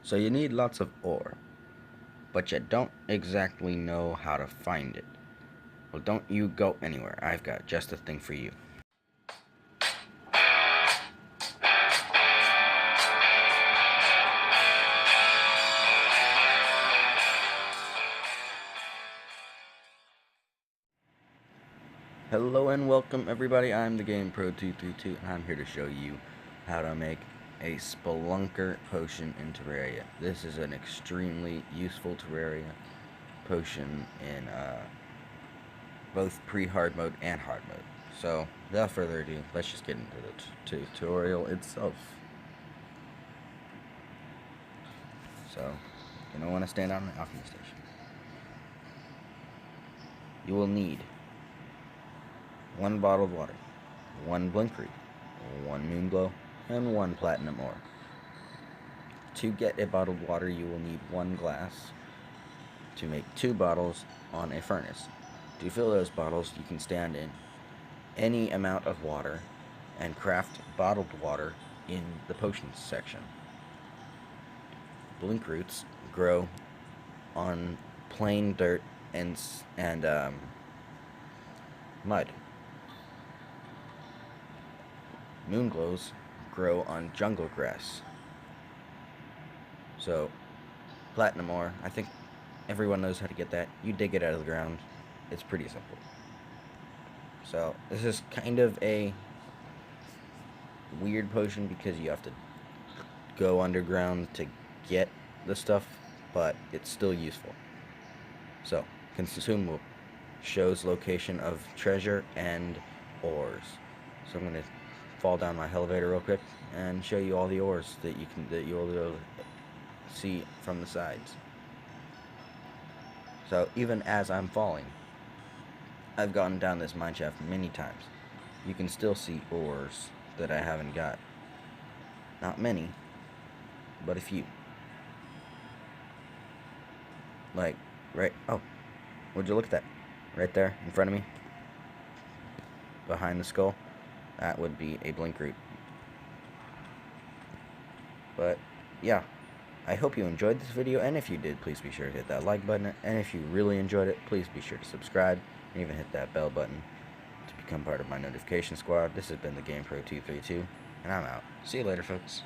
So you need lots of ore, but you don't exactly know how to find it. Well, don't you go anywhere. I've got just the thing for you. Hello and welcome everybody, I'm the Game Pro 232 and I'm here to show you how to make a Spelunker potion in Terraria. This is an extremely useful Terraria potion in both pre-hard mode and hard mode. So without further ado, let's just get into the tutorial itself. So you're going to want to stand on an alchemy station. You will need 1 bottle of water, 1 blink root, 1 moon glow, and 1 platinum ore. To get a bottled water, you will need 1 glass to make 2 bottles on a furnace. To fill those bottles, you can stand in any amount of water and craft bottled water in the potions section. Blink roots grow on plain dirt and mud. Moon glows grow on jungle grass. So, platinum ore, I think everyone knows how to get that. You dig it out of the ground. It's pretty simple. So, this is kind of a weird potion because you have to go underground to get the stuff, but it's still useful. So, consumable shows location of treasure and ores. So I'm going to fall down my elevator real quick and show you all the ores that you'll be able to see from the sides. So even as I'm falling, I've gotten down this mineshaft many times. You can still see ores that I haven't got. Not many, but a few. Like, would you look at that? Right there in front of me, behind the skull, that would be a blink root. But yeah, I hope you enjoyed this video, and if you did, please be sure to hit that like button, and if you really enjoyed it, please be sure to subscribe and even hit that bell button to become part of my notification squad. This has been the Game Pro 232, and I'm out. See you later, folks.